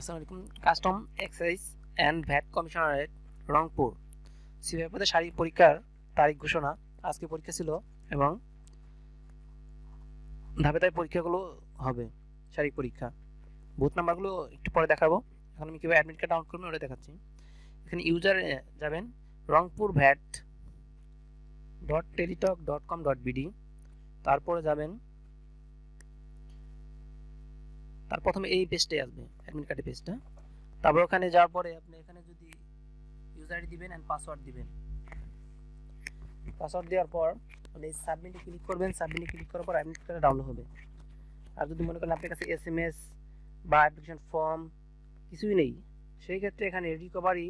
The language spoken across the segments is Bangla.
আসসালামু আলাইকুম। Custom excise and VAT commissionerate Rangpur সিপাহি পদে শারীরিক পরীক্ষার তারিখ ঘোষণা। আজকে পরীক্ষা ছিল এবং ধাপে ধাপে পরীক্ষাগুলো হবে। শারীরিক পরীক্ষা বুথ নাম্বারগুলো একটু পরে দেখাবো। এখন আমি কীভাবে অ্যাডমিট কার্ড ডাউনলোড করবো ওটা দেখাচ্ছি। এখানে ইউজারে যাবেন রংপুর ভ্যাট .টেলিটক.com.bd, তারপরে যাবেন, তার প্রথমে এই পেজটাই আসবে অ্যাডমিট কার্ডের পেজটা। তারপর ওখানে যাওয়ার পরে আপনি এখানে যদি ইউজার আইডি দিবেন অ্যান্ড পাসওয়ার্ড দিবেন। পাসওয়ার্ড দেওয়ার পর এই সাবমিটে ক্লিক করবেন। সাবমিটে ক্লিক করার পর অ্যাডমিট কার্ড ডাউনলোড হবে। আর যদি মনে করেন আপনার কাছে এসএমএস বা অ্যাপ্লিকেশন ফর্ম কিছুই নেই, সেই ক্ষেত্রে এখানে রিকভারি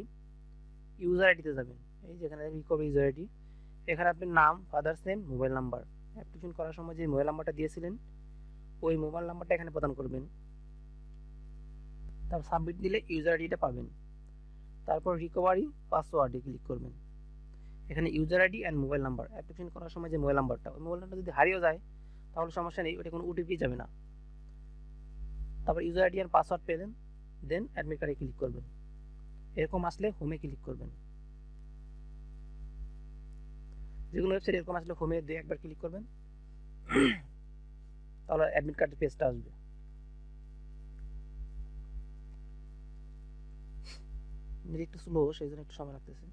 ইউজার আইডিতে যাবেন। এই যে এখানে রিকভারি ইউজার আইডি, এখানে আপনার নাম, father's name, mobile number, application করার সময় যে মোবাইল নাম্বারটা দিয়েছিলেন ওই মোবাইল নাম্বারটা এখানে প্রদান করবেন। তারপর সাবমিট দিলে ইউজার আইডিটা পাবেন। তারপর রিকভারি পাসওয়ার্ডে ক্লিক করবেন। এখানে user ID and mobile number, application করার সময় যে মোবাইল নাম্বারটা, ওই মোবাইল নাম্বারটা যদি হারিয়েও যায় তাহলে সমস্যা নেই, ওটা কোনো ওটিপি যাবে না। তারপর ইউজার আইডি অ্যান্ড পাসওয়ার্ড পেলেন, দেন অ্যাডমিট কার্ডে ক্লিক করবেন। এরকম আসলে হোমে ক্লিক করবেন। যেগুলো ওয়েবসাইট এরকম আসলে হোমে দিয়ে একবার ক্লিক করবেন, তাহলে অ্যাডমিট কার্ডের পেজটা আসবে। একটু স্লো, সেই জন্য একটু সময় লাগতেছে।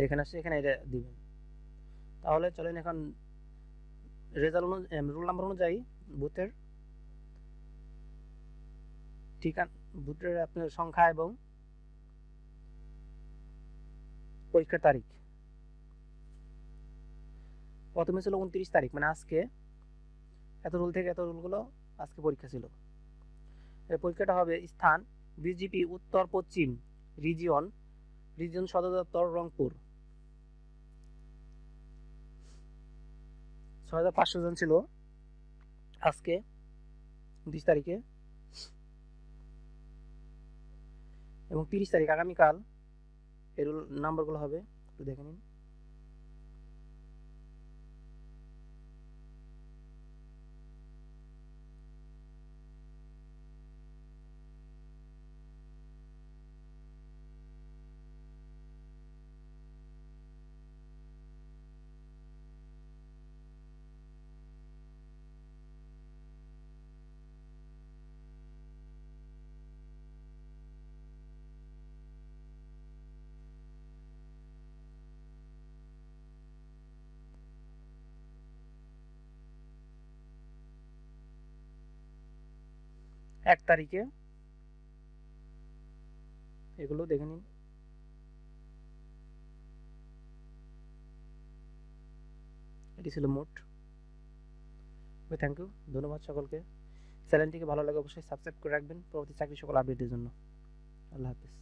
এখানে আসছে, এখানে এটা দিবেন। তাহলে চলেন এখন রেজাল্ট রোল নাম্বার অনুযায়ী বুথের ঠিকানা, বুথের আপনার সংখ্যা এবং পরীক্ষার তারিখ। প্রথমে ছিল 29 তারিখ, মানে আজকে এত রোল থেকে এত রোলগুলো আজকে পরীক্ষা ছিল। এর পরীক্ষাটা হবে স্থান বিজিপি উত্তর পশ্চিম রিজিয়ন, রিজিয়ন সদর দপ্তর রংপুর। 6500 জন ছিল আজকে 29 তারিখে, এবং 30 তারিখ আগামীকাল এর নাম্বারগুলো হবে, একটু দেখে নিন। এক তারিখে এগুলো দেখে নিন। এটি ছিল মোট। থ্যাংক ইউ, ধন্যবাদ সকলকে। চ্যানেলটিকে ভালো লাগে অবশ্যই সাবস্ক্রাইব করে রাখবেন পরবর্তী চাকরি সকল আপডেটের জন্য। আল্লাহ হাফিজ।